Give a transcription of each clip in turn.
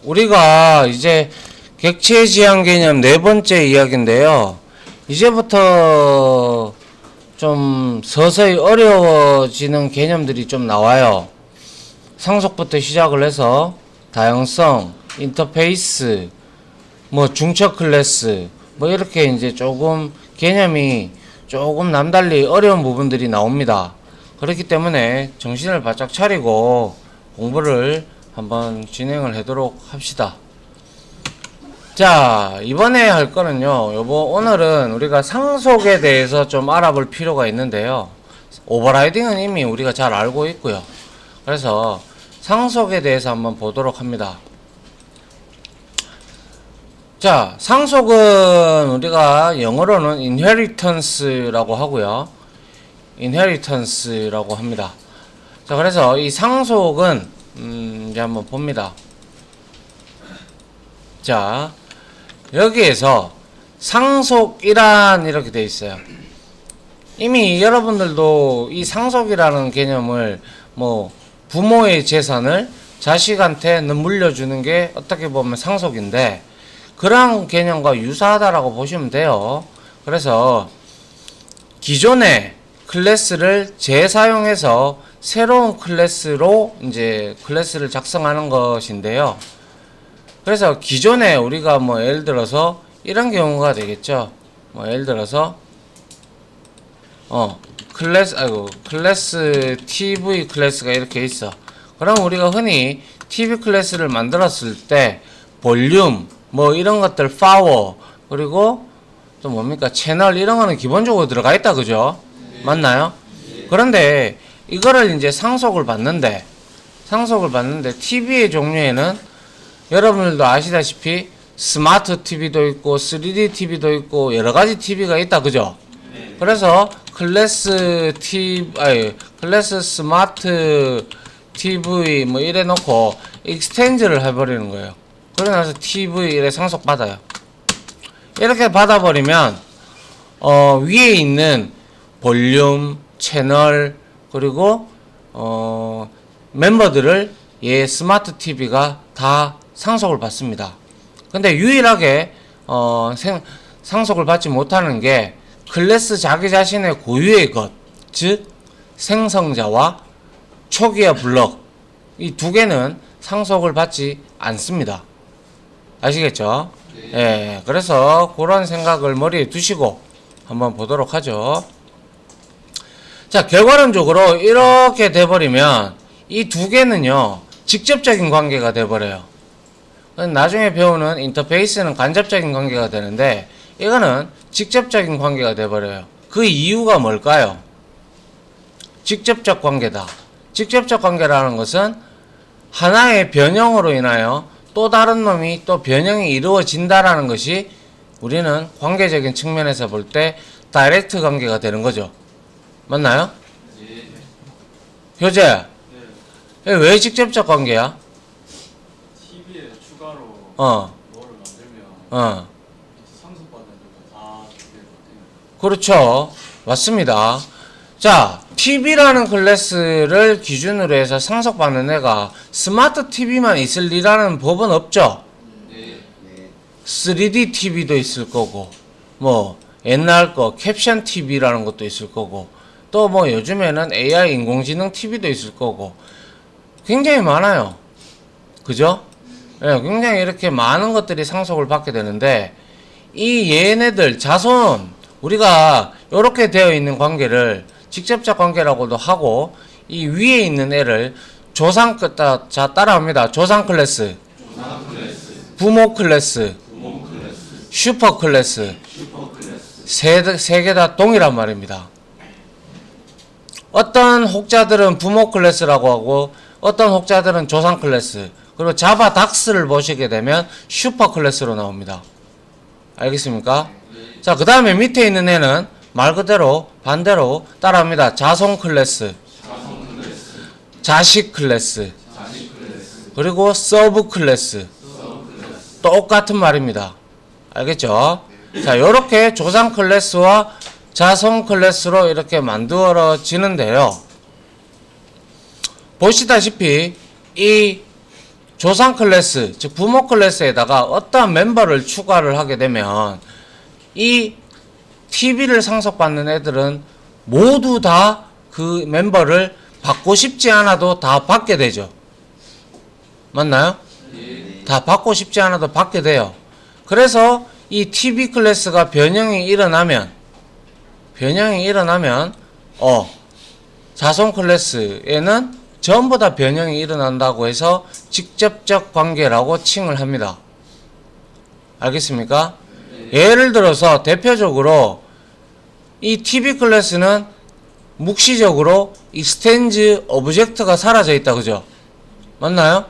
우리가 이제 객체 지향 개념 네 번째 이야기인데요. 이제부터 좀 서서히 어려워지는 개념들이 좀 나와요. 상속부터 시작을 해서 다양성, 인터페이스, 뭐 중첩 클래스, 뭐 이렇게 이제 조금 개념이 조금 남달리 어려운 부분들이 나옵니다. 그렇기 때문에 정신을 바짝 차리고 공부를 한번 진행을 하도록 합시다. 자, 이번에 할 거는요, 오늘은 우리가 상속에 대해서 좀 알아볼 필요가 있는데요. 오버라이딩은 이미 우리가 잘 알고 있고요. 그래서 상속에 대해서 한번 보도록 합니다. 자, 상속은 우리가 영어로는 inheritance라고 하고요. inheritance라고 합니다. 자, 그래서 이 상속은 이제 한번 봅니다. 자, 여기에서 상속이란 이렇게 되어 있어요. 이미 여러분들도 이 상속이라는 개념을 뭐 부모의 재산을 자식한테 물려주는 게 어떻게 보면 상속인데 그런 개념과 유사하다라고 보시면 돼요. 그래서 기존의 클래스를 재사용해서 새로운 클래스로 이제 클래스를 작성하는 것인데요. 그래서 기존에 우리가 뭐 예를 들어서 이런 경우가 되겠죠. 뭐 예를 들어서 클래스 TV 클래스가 이렇게 있어. 그럼 우리가 흔히 TV 클래스를 만들었을 때 볼륨 뭐 이런 것들 파워 그리고 또 뭡니까 채널 이런 거는 기본적으로 들어가 있다 그죠? 맞나요? 그런데 이거를 이제 상속을 받는데 TV의 종류에는 여러분들도 아시다시피 스마트 TV도 있고 3D TV도 있고 여러가지 TV가 있다 그죠? 그래서 클래스 스마트 TV 뭐 이래 놓고 익스텐즈를 해버리는 거예요. 그러고 나서 TV 이래 상속 받아요. 이렇게 받아버리면 위에 있는 볼륨, 채널 그리고 멤버들을 얘 스마트 TV가 다 상속을 받습니다. 근데 유일하게 상속을 받지 못하는 게 클래스 자기 자신의 고유의 것, 즉 생성자와 초기화 블럭 이 두 개는 상속을 받지 않습니다. 아시겠죠? 예, 그래서 그런 생각을 머리에 두시고 한번 보도록 하죠. 자, 결과론적으로 이렇게 돼버리면 이 두 개는요 직접적인 관계가 돼버려요. 나중에 배우는 인터페이스는 간접적인 관계가 되는데 이거는 직접적인 관계가 돼버려요. 그 이유가 뭘까요? 직접적 관계다. 직접적 관계라는 것은 하나의 변형으로 인하여 또 다른 놈이 또 변형이 이루어진다라는 것이 우리는 관계적인 측면에서 볼 때 다이렉트 관계가 되는 거죠. 맞나요? 네. 효재, 네. 왜 직접적 관계야? TV에 추가로 뭐를 만들면 상속받는 거 다 그렇죠. 맞습니다. 자, TV라는 클래스를 기준으로 해서 상속받는 애가 스마트 TV만 있을 리라는 법은 없죠. 네. 3D TV도 있을 거고 뭐 옛날 거 캡션 TV라는 것도 있을 거고 또 뭐 요즘에는 AI 인공지능 TV도 있을 거고 굉장히 많아요. 그죠? 예, 굉장히 이렇게 많은 것들이 상속을 받게 되는데 이 얘네들 자손 우리가 이렇게 되어 있는 관계를 직접적 관계라고도 하고 이 위에 있는 애를 조상 자 따라합니다. 조상 클래스, 부모 클래스, 슈퍼 클래스 세 개 다 동일한 말입니다. 어떤 혹자들은 부모 클래스라고 하고 어떤 혹자들은 조상 클래스 그리고 자바 닥스를 보시게 되면 슈퍼 클래스로 나옵니다. 알겠습니까? 자, 그 다음에 밑에 있는 애는 말 그대로 반대로 따라합니다. 자손 클래스, 자식 클래스, 그리고 서브 클래스 똑같은 말입니다. 알겠죠? 자, 요렇게 조상 클래스와 자손 클래스로 이렇게 만들어지는데요. 보시다시피 이 조상 클래스, 즉 부모 클래스에다가 어떠한 멤버를 추가를 하게 되면 이 TV를 상속받는 애들은 모두 다 그 멤버를 받고 싶지 않아도 다 받게 되죠. 맞나요? 다 받고 싶지 않아도 받게 돼요. 그래서 이 TV 클래스가 변형이 일어나면 자손 클래스에는 전부 다 변형이 일어난다고 해서 직접적 관계라고 칭을 합니다. 알겠습니까? 예를 들어서 대표적으로 이 TV 클래스는 묵시적으로 익스텐즈 오브젝트가 사라져 있다. 그죠? 맞나요?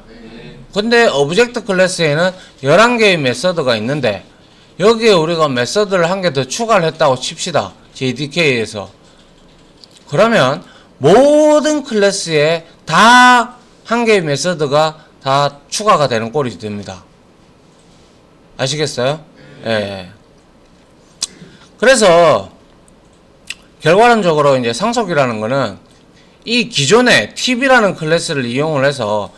근데 오브젝트 클래스에는 11개의 메서드가 있는데 여기에 우리가 메서드를 한 개 더 추가를 했다고 칩시다. JDK에서. 그러면 모든 클래스에 다 한 개의 메서드가 다 추가가 되는 꼴이 됩니다. 아시겠어요? 예. 그래서 결과론적으로 이제 상속이라는 거는 이 기존의 TV라는 클래스를 이용을 해서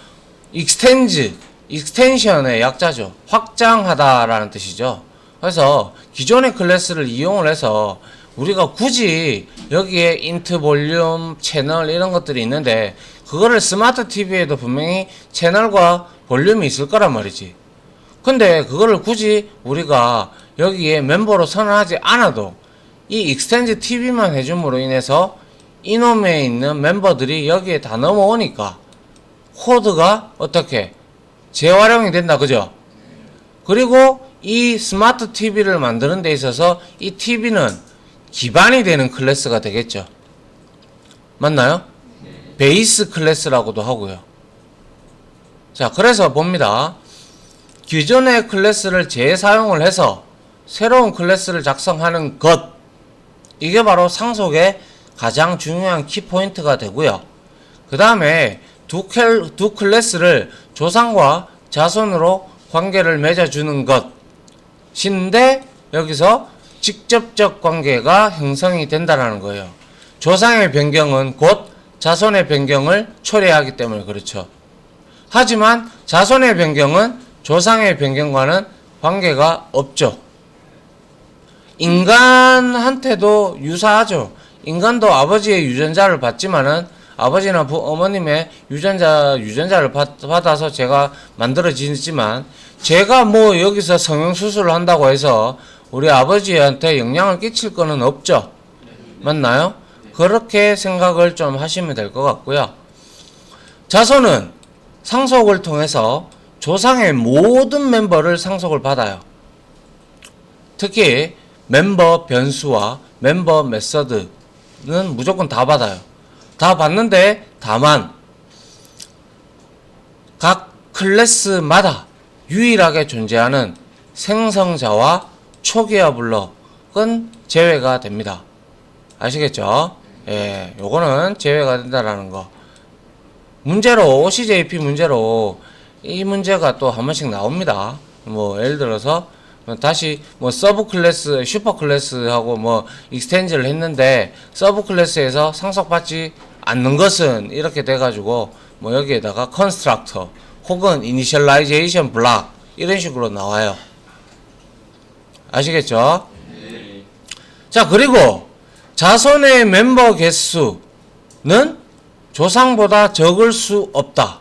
익스텐션의 약자죠. 확장하다라는 뜻이죠. 그래서 기존의 클래스를 이용을 해서 우리가 굳이 여기에 인트, 볼륨, 채널 이런 것들이 있는데 그거를 스마트 TV에도 분명히 채널과 볼륨이 있을 거란 말이지. 근데 그거를 굳이 우리가 여기에 멤버로 선언하지 않아도 이 익스텐즈 TV만 해줌으로 인해서 이놈에 있는 멤버들이 여기에 다 넘어오니까 코드가 어떻게 재활용이 된다. 그죠? 그리고 이 스마트 TV를 만드는 데 있어서 이 TV는 기반이 되는 클래스가 되겠죠. 맞나요? 베이스 클래스라고도 하고요. 자, 그래서 봅니다. 기존의 클래스를 재사용을 해서 새로운 클래스를 작성하는 것, 이게 바로 상속의 가장 중요한 키포인트가 되고요. 그 다음에 두 클래스를 조상과 자손으로 관계를 맺어주는 것인데 여기서 직접적 관계가 형성이 된다는 거예요. 조상의 변경은 곧 자손의 변경을 초래하기 때문에 그렇죠. 하지만 자손의 변경은 조상의 변경과는 관계가 없죠. 인간한테도 유사하죠. 인간도 아버지의 유전자를 받지만은 아버지나 어머님의 유전자를 받아서 제가 만들어지지만 제가 뭐 여기서 성형수술을 한다고 해서 우리 아버지한테 영향을 끼칠 거는 없죠. 맞나요? 그렇게 생각을 좀 하시면 될 것 같고요. 자손은 상속을 통해서 조상의 모든 멤버를 상속을 받아요. 특히 멤버 변수와 멤버 메서드는 무조건 다 받아요. 다 받는데 다만 각 클래스마다 유일하게 존재하는 생성자와 초기화 블럭은 제외가 됩니다. 아시겠죠? 예, 요거는 제외가 된다라는 거. 문제로 CJP 문제로 이 문제가 또 한 번씩 나옵니다. 뭐 예를 들어서 다시 뭐 서브 클래스, 슈퍼 클래스하고 뭐 익스텐즈를 했는데 서브 클래스에서 상속받지 않는 것은 이렇게 돼가지고 뭐 여기에다가 컨스트럭터 혹은 이니셜라이제이션 블락 이런 식으로 나와요. 아시겠죠? 자, 그리고 자손의 멤버 개수는 조상보다 적을 수 없다.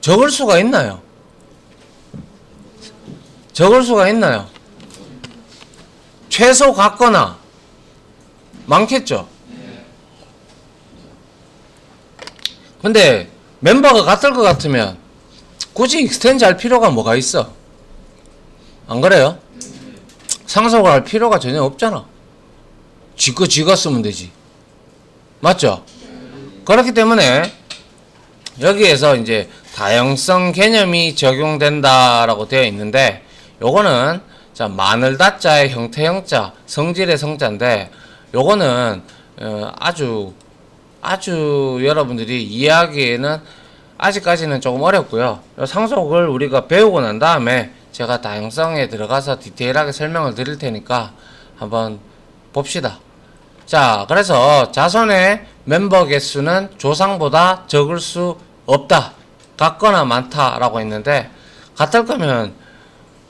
적을 수가 있나요? 적을 수가 있나요? 최소 같거나 많겠죠? 근데 멤버가 같을 것 같으면 굳이 익스텐즈 할 필요가 뭐가 있어? 안 그래요? 상속을 할 필요가 전혀 없잖아. 지가 쓰면 되지. 맞죠? 그렇기 때문에 여기에서 이제 다형성 개념이 적용된다라고 되어 있는데 요거는 자 마늘 다자의 형태 형자 성질의 성자인데 요거는 아주 여러분들이 이해하기에는 아직까지는 조금 어렵고요. 상속을 우리가 배우고 난 다음에 제가 다형성에 들어가서 디테일하게 설명을 드릴 테니까 한번 봅시다. 자, 그래서 자손의 멤버 개수는 조상보다 적을 수 없다. 같거나 많다라고 했는데, 같을 거면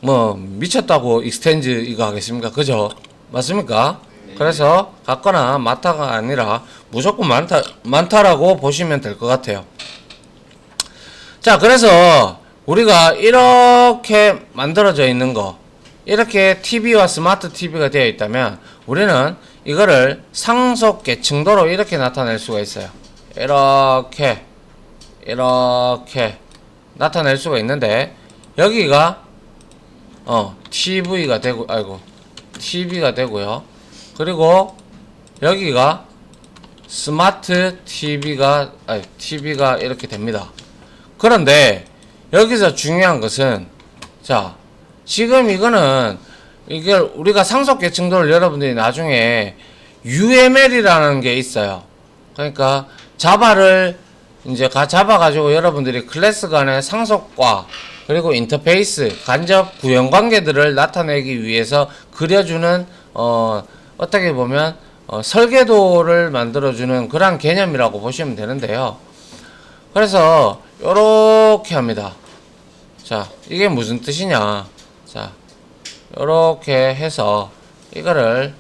뭐 미쳤다고 익스텐즈 이거 하겠습니까? 그죠? 맞습니까? 그래서 같거나 많다가 아니라 무조건 많다라고 보시면 될 것 같아요. 자, 그래서 우리가 이렇게 만들어져 있는 거, 이렇게 TV와 스마트 TV가 되어 있다면 우리는 이거를 상속 계층도로 이렇게 나타낼 수가 있어요. 이렇게 나타낼 수가 있는데, 여기가 TV가 되고, TV가 되고요. 그리고 여기가 스마트 TV가 이렇게 됩니다. 그런데 여기서 중요한 것은, 자, 지금 이거는 이게 우리가 상속 계층도를 여러분들이 나중에 UML이라는 게 있어요. 그러니까 자바를 이제 잡아가지고 여러분들이 클래스 간의 상속과 그리고 인터페이스, 간접 구현 관계들을 나타내기 위해서 그려주는 어떻게 보면 설계도를 만들어주는 그런 개념이라고 보시면 되는데요. 그래서 요렇게 합니다. 자, 이게 무슨 뜻이냐? 자, 요렇게 해서 이거를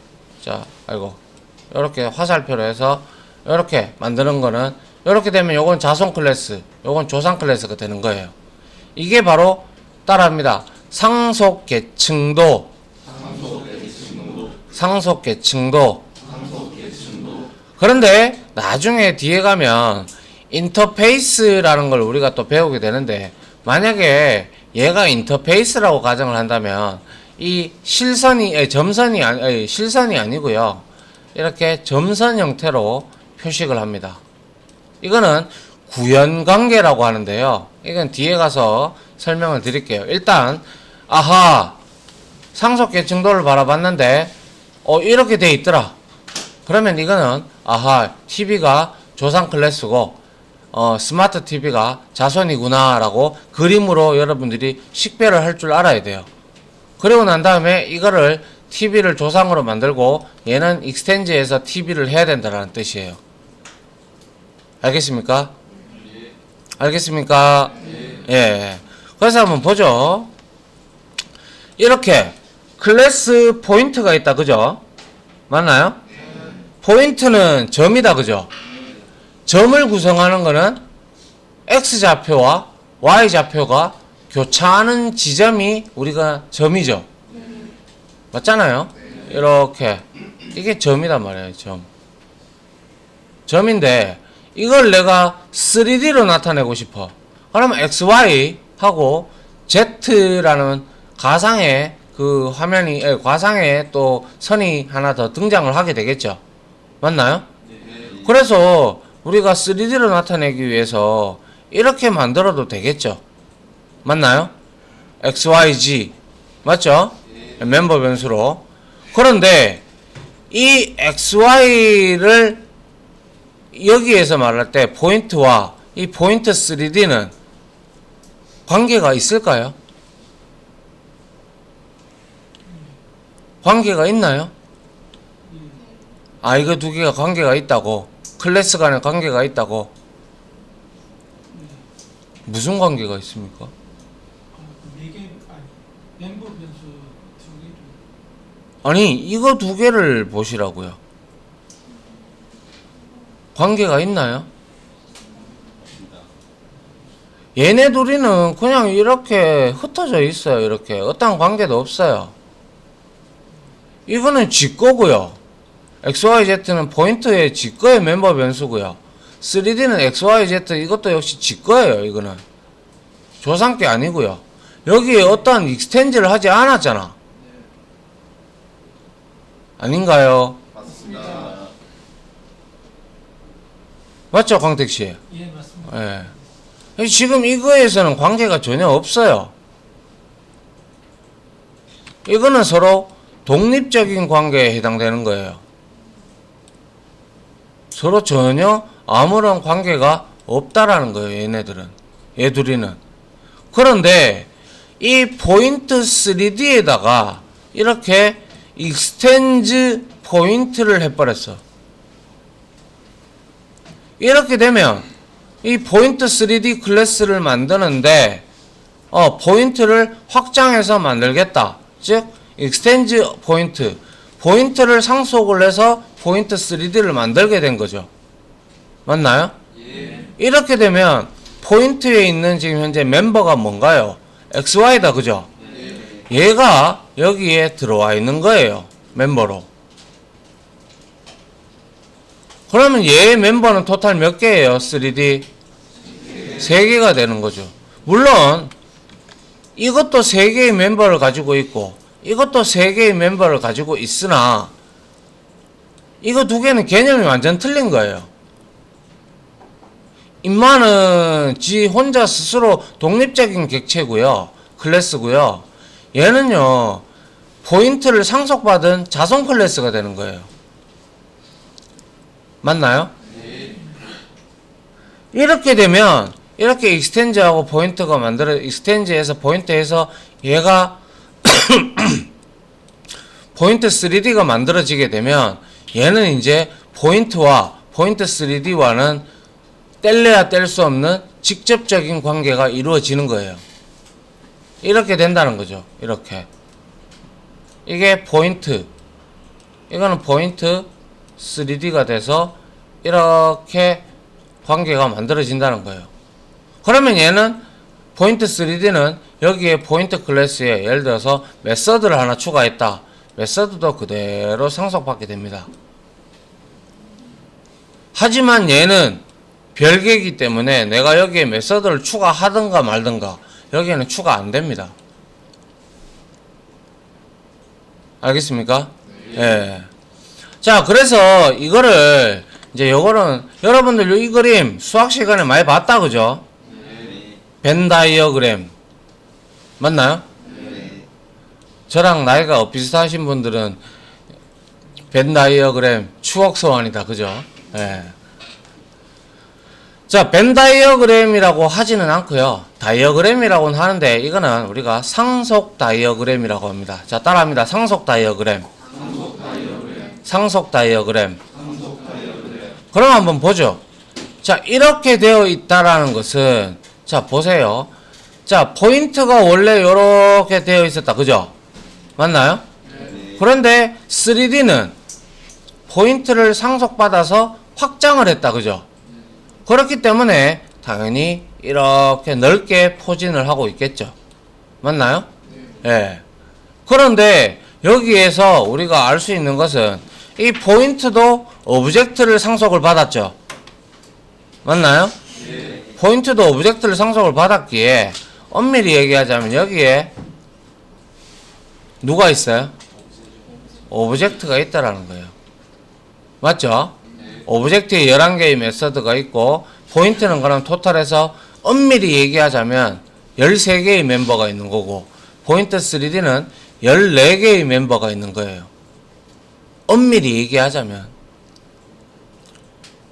요렇게 화살표로 해서 요렇게 만드는 거는, 요렇게 되면 요건 자손 클래스, 요건 조상 클래스가 되는 거예요. 이게 바로 따라합니다. 상속 계층도. 그런데 나중에 뒤에 가면 인터페이스라는 걸 우리가 또 배우게 되는데, 만약에 얘가 인터페이스라고 가정을 한다면 이 실선이 실선이 아니고요. 이렇게 점선 형태로 표식을 합니다. 이거는 구현관계라고 하는데요. 이건 뒤에 가서 설명을 드릴게요. 일단 상속계층도를 바라봤는데 이렇게 돼 있더라. 그러면 이거는 TV가 조상 클래스고 스마트 TV가 자손이구나 라고 그림으로 여러분들이 식별을 할 줄 알아야 돼요. 그리고 난 다음에 이거를 TV를 조상으로 만들고 얘는 익스텐즈해서 TV를 해야 된다는 뜻이에요. 알겠습니까? 알겠습니까? 예. 그래서 한번 보죠. 이렇게 클래스 포인트가 있다, 그죠? 맞나요? 포인트는 점이다, 그죠? 점을 구성하는 거는 X좌표와 Y좌표가 교차하는 지점이 우리가 점이죠. 맞잖아요? 이렇게. 이게 점이란 말이에요, 점. 점인데, 이걸 내가 3D로 나타내고 싶어. 그러면 XY 하고 Z라는 가상의 그 화면이, 가상의 또 선이 하나 더 등장을 하게 되겠죠. 맞나요? 그래서 우리가 3D로 나타내기 위해서 이렇게 만들어도 되겠죠. 맞나요? XYG. 맞죠? 멤버 변수로. 그런데 이 XY를 여기에서 말할 때 포인트와 이 포인트 3D는 관계가 있을까요? 관계가 있나요? 이거 두 개가 관계가 있다고. 클래스 간에 관계가 있다고. 무슨 관계가 있습니까? 멤버 변수 두 개를. 아니, 이거 두 개를 보시라고요. 관계가 있나요? 얘네 둘이는 그냥 이렇게 흩어져 있어요. 이렇게 어떤 관계도 없어요. 이거는 지거고요. XYZ는 포인트의 지거의 멤버 변수고요. 3D는 XYZ 이것도 역시 지거예요. 이거는 조상계 아니고요. 여기에 어떠한 익스텐즈를 하지 않았잖아. 아닌가요? 맞습니다. 맞죠, 광택씨? 예, 맞습니다. 예. 지금 이거에서는 관계가 전혀 없어요. 이거는 서로 독립적인 관계에 해당되는 거예요. 서로 전혀 아무런 관계가 없다라는 거예요, 얘네들은. 얘 둘이는. 그런데 이 포인트 3D에다가 이렇게 익스텐즈 포인트를 해버렸어. 이렇게 되면 이 포인트 3D 클래스를 만드는데 포인트를 확장해서 만들겠다. 즉 익스텐즈 포인트를 상속을 해서 포인트 3D를 만들게 된 거죠. 맞나요? 예. 이렇게 되면 포인트에 있는 지금 현재 멤버가 뭔가요? XY다. 그죠? 얘가 여기에 들어와 있는 거예요. 멤버로. 그러면 얘의 멤버는 토탈 몇 개예요? 3D? 3개가 되는 거죠. 물론 이것도 3개의 멤버를 가지고 있고 이것도 3개의 멤버를 가지고 있으나 이거 두 개는 개념이 완전 틀린 거예요. 인마는 지 혼자 스스로 독립적인 객체고요. 클래스고요. 얘는요. 포인트를 상속받은 자손 클래스가 되는 거예요. 맞나요? 이렇게 되면 이렇게 익스텐즈하고 포인트가 익스텐즈에서 포인트에서 얘가 포인트 3D가 만들어지게 되면 얘는 이제 포인트와 포인트 3D와는 뗄래야 뗄 수 없는 직접적인 관계가 이루어지는 거예요. 이렇게 된다는 거죠. 이렇게. 이게 포인트. 이거는 포인트 3D가 돼서 이렇게 관계가 만들어진다는 거예요. 그러면 얘는 포인트 3D는 여기에 포인트 클래스에 예를 들어서 메서드를 하나 추가했다. 메서드도 그대로 상속받게 됩니다. 하지만 얘는 별개이기 때문에 내가 여기에 메서드를 추가하든가 말든가 여기에는 추가 안 됩니다. 알겠습니까? 예. 자, 그래서 이거를 이제 요거는 여러분들 이 그림 수학 시간에 많이 봤다. 그죠? 벤 다이어그램 맞나요? 저랑 나이가 비슷하신 분들은 벤 다이어그램 추억 소환이다. 그죠? 예. 자, 벤 다이어그램이라고 하지는 않고요. 다이어그램이라고는 하는데 이거는 우리가 상속 다이어그램이라고 합니다. 자, 따라합니다. 상속 다이어그램. 상속 다이어그램. 그럼 한번 보죠. 자, 이렇게 되어 있다라는 것은 자, 보세요. 자, 포인트가 원래 이렇게 되어 있었다. 그죠? 맞나요? 그런데 3D는 포인트를 상속받아서 확장을 했다. 그죠? 그렇기 때문에 당연히 이렇게 넓게 포진을 하고 있겠죠. 맞나요? 예. 그런데 여기에서 우리가 알 수 있는 것은 이 포인트도 오브젝트를 상속을 받았죠. 맞나요? 포인트도 오브젝트를 상속을 받았기에 엄밀히 얘기하자면 여기에 누가 있어요? 오브젝트가 있다라는 거예요. 맞죠? 오브젝트에 11개의 메서드가 있고 포인트는 그럼 토탈해서 엄밀히 얘기하자면 13개의 멤버가 있는 거고 포인트 3D는 14개의 멤버가 있는 거예요. 엄밀히 얘기하자면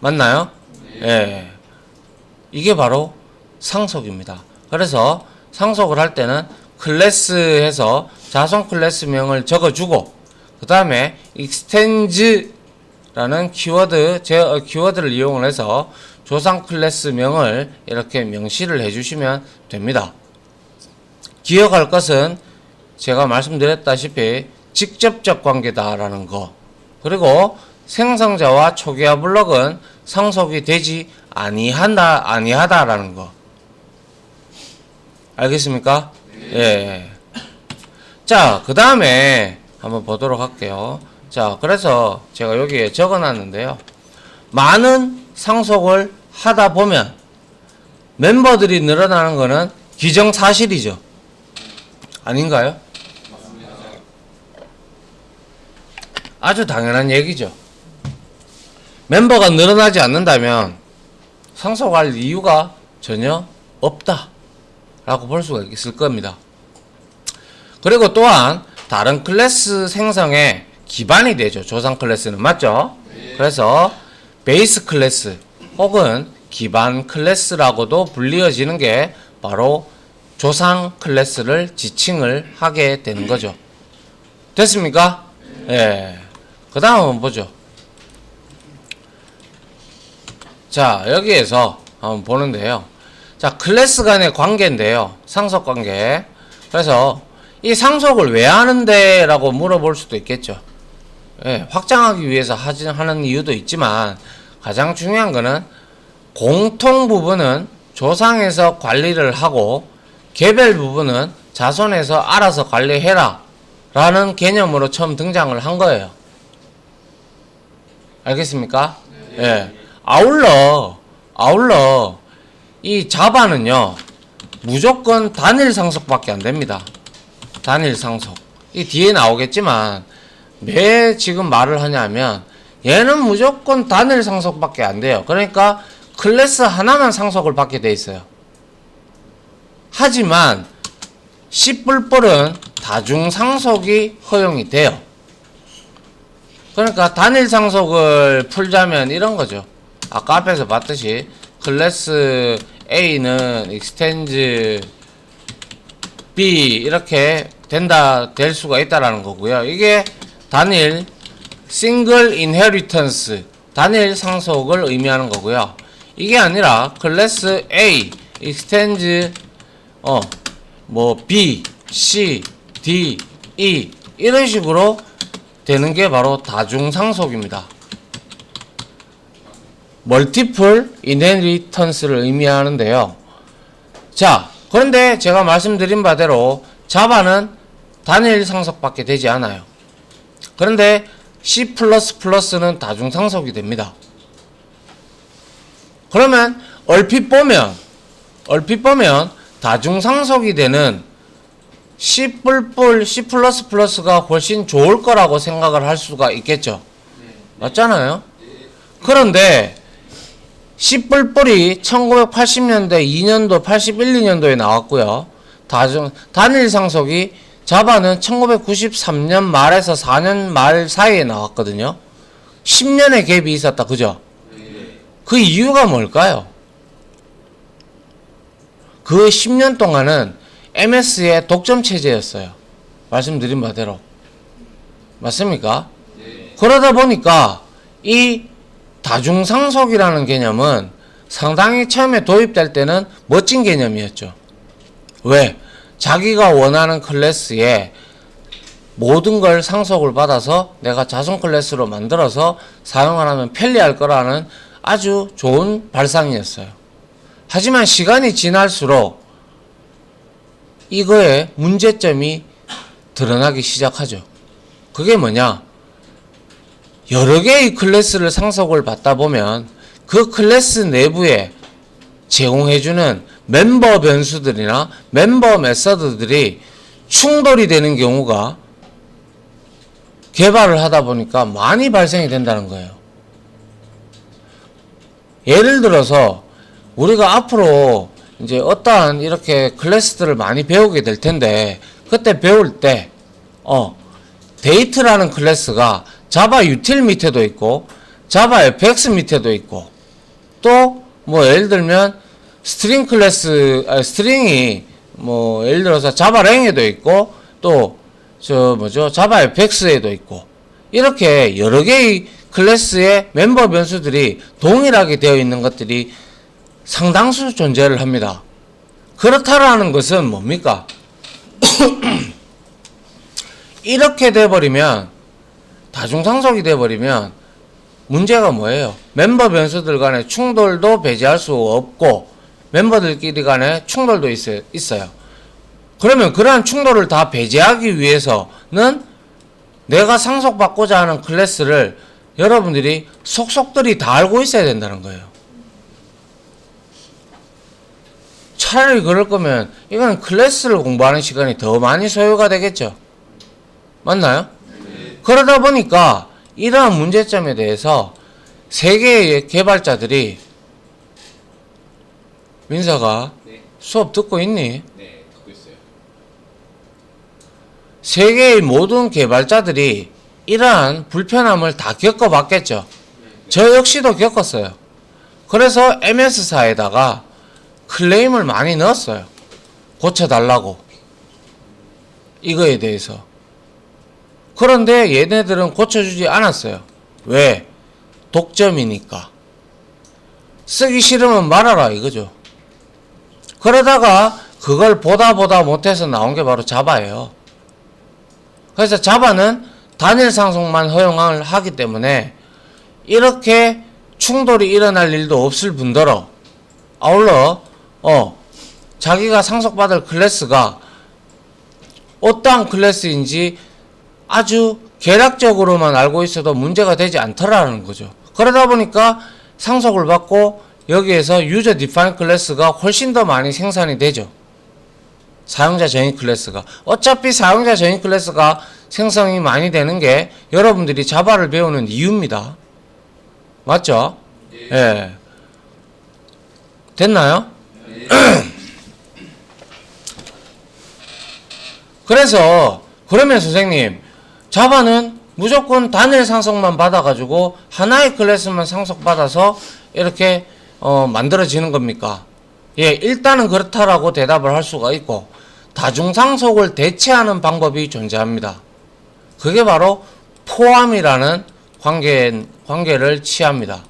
맞나요? 예. 이게 바로 상속입니다. 그래서 상속을 할 때는 클래스에서 자손 클래스명을 적어주고 그 다음에 extends 라는 키워드를 이용을 해서 조상 클래스명을 이렇게 명시를 해주시면 됩니다. 기억할 것은 제가 말씀드렸다시피 직접적 관계다라는 거, 그리고 생성자와 초기화 블록은 상속이 되지 아니하다라는 거. 알겠습니까? 예. 자, 그 다음에 한번 보도록 할게요. 자, 그래서 제가 여기에 적어 놨는데요. 많은 상속을 하다 보면 멤버들이 늘어나는 것은 기정사실이죠. 아닌가요? 아주 당연한 얘기죠. 멤버가 늘어나지 않는다면 상속할 이유가 전혀 없다 라고 볼 수가 있을 겁니다. 그리고 또한 다른 클래스 생성에 기반이 되죠. 조상 클래스는. 맞죠? 그래서 베이스 클래스 혹은 기반 클래스라고도 불리어지는 게 바로 조상 클래스를 지칭을 하게 되는 거죠. 됐습니까? 예. 그 다음 한번 보죠. 자, 여기에서 한번 보는데요. 자, 클래스 간의 관계인데요. 상속 관계. 그래서 이 상속을 왜 하는데? 라고 물어볼 수도 있겠죠. 예, 확장하기 위해서 하는 이유도 있지만 가장 중요한 거는 공통 부분은 조상에서 관리를 하고 개별 부분은 자손에서 알아서 관리해라 라는 개념으로 처음 등장을 한 거예요. 알겠습니까? 네. 예. 아울러 이 자바는요 무조건 단일 상속밖에 안 됩니다. 단일 상속. 이 뒤에 나오겠지만 왜 지금 말을 하냐면 얘는 무조건 단일 상속밖에 안 돼요. 그러니까 클래스 하나만 상속을 받게 돼 있어요. 하지만 C++은 다중 상속이 허용이 돼요. 그러니까 단일 상속을 풀자면 이런 거죠. 아까 앞에서 봤듯이 클래스 A는 익스텐즈 B 이렇게 될 수가 있다라는 거고요. 이게 단일 싱글 인헤리턴스 단일 상속을 의미하는 거고요. 이게 아니라 클래스 A 익스텐즈 뭐 B, C, D, E 이런 식으로 되는 게 바로 다중상속입니다. 멀티플 인헤리턴스를 의미하는데요. 자, 그런데 제가 말씀드린 바대로 자바는 단일 상속밖에 되지 않아요. 그런데 C++는 다중상속이 됩니다. 그러면 얼핏 보면 다중상속이 되는 C++가 훨씬 좋을 거라고 생각을 할 수가 있겠죠. 맞잖아요. 그런데 C++이 1980년대 2년도 81, 2년도에 나왔고요. 단일 상속이 자바는 1993년 말에서 4년 말 사이에 나왔거든요. 10년의 갭이 있었다. 그죠? 그 이유가 뭘까요? 그 10년 동안은 MS의 독점 체제였어요. 말씀드린 바대로. 맞습니까? 그러다 보니까 이 다중상속이라는 개념은 상당히 처음에 도입될 때는 멋진 개념이었죠. 왜? 자기가 원하는 클래스에 모든 걸 상속을 받아서 내가 자손 클래스로 만들어서 사용하면 편리할 거라는 아주 좋은 발상이었어요. 하지만 시간이 지날수록 이거의 문제점이 드러나기 시작하죠. 그게 뭐냐? 여러 개의 클래스를 상속을 받다 보면 그 클래스 내부에 제공해주는 멤버 변수들이나 멤버 메서드들이 충돌이 되는 경우가 개발을 하다 보니까 많이 발생이 된다는 거예요. 예를 들어서 우리가 앞으로 이제 어떠한 이렇게 클래스들을 많이 배우게 될 텐데 그때 배울 때 데이트라는 클래스가 자바 유틸 밑에도 있고 자바 fx 밑에도 있고 또 뭐 예를 들면 스트링 클래스 스트링이 뭐 예를 들어서 자바 랭에도 있고 또 자바 fx에도 있고 이렇게 여러 개의 클래스의 멤버 변수들이 동일하게 되어 있는 것들이 상당수 존재를 합니다. 그렇다라는 것은 뭡니까? 이렇게 돼버리면 다중상속이 돼버리면 문제가 뭐예요? 멤버 변수들 간의 충돌도 배제할 수 없고 멤버들끼리 간의 충돌도 있어요. 그러면 그러한 충돌을 다 배제하기 위해서는 내가 상속받고자 하는 클래스를 여러분들이 속속들이 다 알고 있어야 된다는 거예요. 차라리 그럴 거면 이건 클래스를 공부하는 시간이 더 많이 소요가 되겠죠. 맞나요? 그러다 보니까 이러한 문제점에 대해서 세계의 개발자들이 민서가 수업 듣고 있니? 네, 듣고 있어요. 세계의 모든 개발자들이 이러한 불편함을 다 겪어봤겠죠. 저 역시도 겪었어요. 그래서 MS사에다가 클레임을 많이 넣었어요. 고쳐달라고. 이거에 대해서. 그런데 얘네들은 고쳐주지 않았어요. 왜? 독점이니까. 쓰기 싫으면 말아라 이거죠. 그러다가 그걸 보다 못해서 나온 게 바로 자바예요. 그래서 자바는 단일 상속만 허용을 하기 때문에 이렇게 충돌이 일어날 일도 없을 뿐더러 아울러 자기가 상속받을 클래스가 어떠한 클래스인지 아주 개략적으로만 알고 있어도 문제가 되지 않더라는 거죠. 그러다 보니까 상속을 받고 여기에서 유저 디파인 클래스가 훨씬 더 많이 생산이 되죠. 사용자 정의 클래스가. 어차피 사용자 정의 클래스가 생성이 많이 되는 게 여러분들이 자바를 배우는 이유입니다. 맞죠? 예. 됐나요? 그래서 그러면 선생님 자바는 무조건 단일 상속만 받아가지고 하나의 클래스만 상속받아서 이렇게 만들어지는 겁니까? 예, 일단은 그렇다라고 대답을 할 수가 있고 다중상속을 대체하는 방법이 존재합니다. 그게 바로 포함이라는 관계를 취합니다.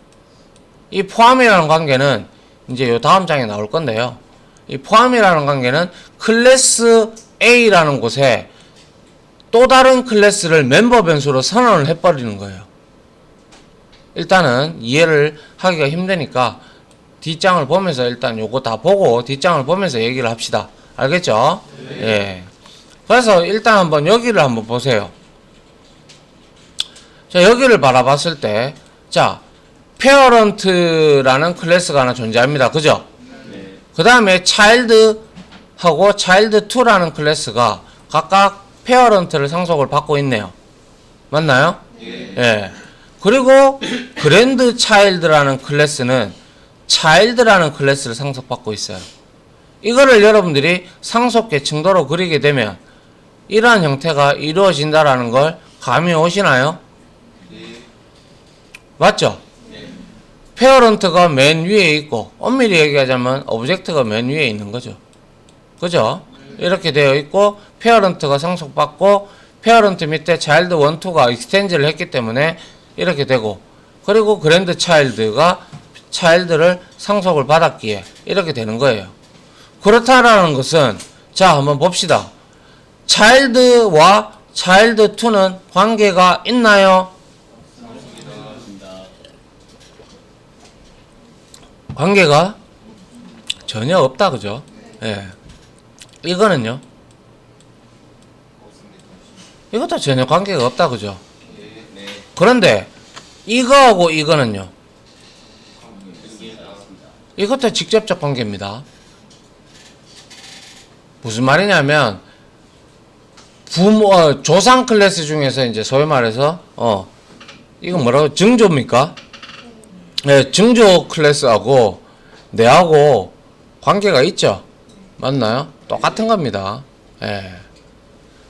이 포함이라는 관계는 이제 요 다음 장에 나올 건데요. 이 포함이라는 관계는 클래스 A라는 곳에 또 다른 클래스를 멤버 변수로 선언을 해버리는 거예요. 일단은 이해를 하기가 힘드니까 뒷장을 보면서 일단 요거 다 보고 뒷장을 보면서 얘기를 합시다. 알겠죠? 네. 예. 그래서 일단 한번 여기를 한번 보세요. 자, 여기를 바라봤을 때, 자, 페어런트라는 클래스가 하나 존재합니다. 그죠? 네. 그 다음에 차일드하고 차일드2라는 클래스가 각각 페어런트를 상속을 받고 있네요. 맞나요? 예. 그리고 그랜드 차일드라는 클래스는 차일드라는 클래스를 상속받고 있어요. 이거를 여러분들이 상속 계층도로 그리게 되면 이러한 형태가 이루어진다라는 걸 감이 오시나요? 맞죠? 페어런트가 맨 위에 있고 엄밀히 얘기하자면 오브젝트가 맨 위에 있는 거죠. 그죠? 이렇게 되어 있고 페어런트가 상속받고 페어런트 밑에 차일드 1, 2가 익스텐즈를 했기 때문에 이렇게 되고 그리고 그랜드 차일드가 차일드를 상속을 받았기에 이렇게 되는 거예요. 그렇다라는 것은 자 한번 봅시다. 차일드와 차일드2는 관계가 있나요? 관계가 전혀 없다. 그죠? 예. 이거는요? 이것도 전혀 관계가 없다. 그죠? 그런데 이거하고 이거는요? 이것도 직접적 관계입니다. 무슨 말이냐면 조상 클래스 중에서 이제 소위 말해서 이건 뭐라고 증조입니까? 네, 증조 클래스하고 내하고 관계가 있죠. 맞나요? 똑같은 겁니다. 예.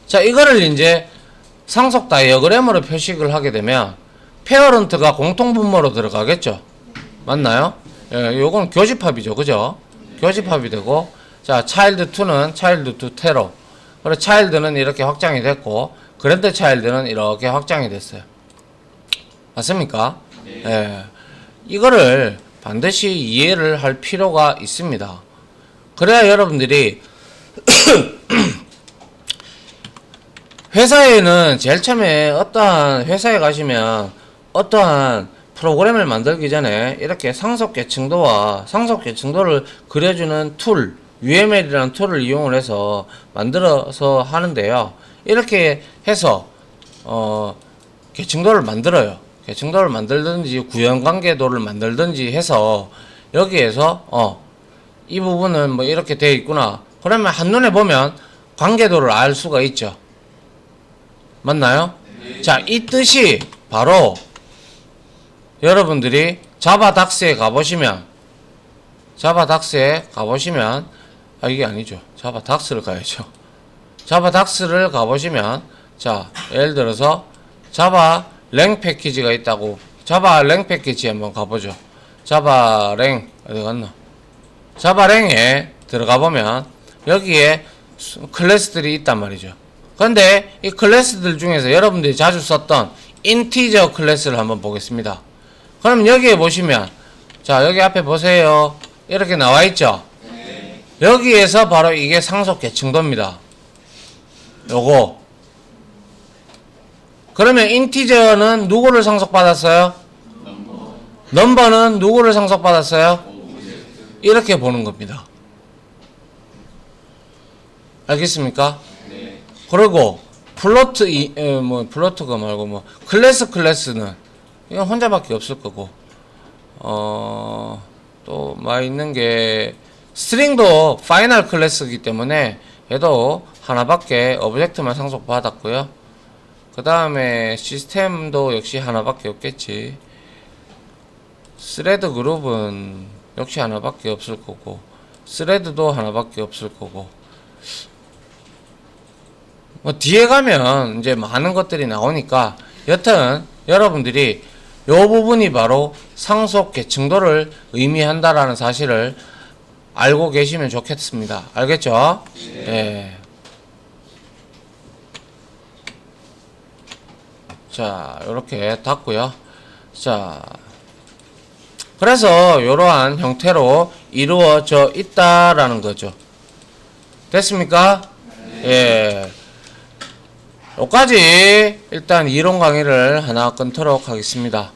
자, 이거를 이제 상속 다이어그램으로 표식을 하게 되면 페어런트가 공통분모로 들어가겠죠. 맞나요? 예, 요건 교집합이죠. 그죠? 교집합이 되고 자, 차일드2는 차일드2 테로 그리고 차일드는 이렇게 확장이 됐고 그랜드 차일드는 이렇게 확장이 됐어요. 맞습니까? 네. 예. 이거를 반드시 이해를 할 필요가 있습니다. 그래야 여러분들이 회사에는 제일 처음에 어떠한 회사에 가시면 어떠한 프로그램을 만들기 전에 이렇게 상속계층도와 상속계층도를 그려주는 툴 UML이라는 툴을 이용을 해서 만들어서 하는데요. 이렇게 해서 계층도를 만들어요. 계층도를 만들든지 구현관계도를 만들든지 해서 여기에서 이 부분은 뭐 이렇게 되어 있구나. 그러면 한눈에 보면 관계도를 알 수가 있죠. 맞나요? 네. 자, 이 뜻이 바로 여러분들이 자바닥스에 가보시면 이게 아니죠. 자바닥스를 가야죠. 자바닥스를 가보시면 자, 예를 들어서 자바 랭 패키지가 있다고 자바 랭 패키지 한번 가보죠. 자바 랭 어디 갔나? 자바 랭에 들어가 보면 여기에 클래스들이 있단 말이죠. 그런데 이 클래스들 중에서 여러분들이 자주 썼던 인티저 클래스를 한번 보겠습니다. 그럼 여기에 보시면 자, 여기 앞에 보세요. 이렇게 나와 있죠? 여기에서 바로 이게 상속 계층도입니다. 요거. 그러면 인티저는 누구를 상속받았어요? 넘버는 누구를 상속받았어요? 이렇게 보는 겁니다. 알겠습니까? 그리고 플로트 플로트가 말고 뭐 클래스는 이건 혼자밖에 없을 거고 또 많이 있는 게 스트링도 파이널 클래스이기 때문에 얘도 하나밖에 오브젝트만 상속받았고요. 그 다음에 시스템도 역시 하나밖에 없겠지. 스레드 그룹은 역시 하나밖에 없을 거고 스레드도 하나밖에 없을 거고 뭐 뒤에 가면 이제 많은 것들이 나오니까 여튼 여러분들이 요 부분이 바로 상속 계층도를 의미한다라는 사실을 알고 계시면 좋겠습니다. 알겠죠? 네. 자, 요렇게 닫고요. 자, 그래서 이러한 형태로 이루어져 있다라는 거죠. 됐습니까? 예. 여기까지 일단 이론 강의를 하나 끊도록 하겠습니다.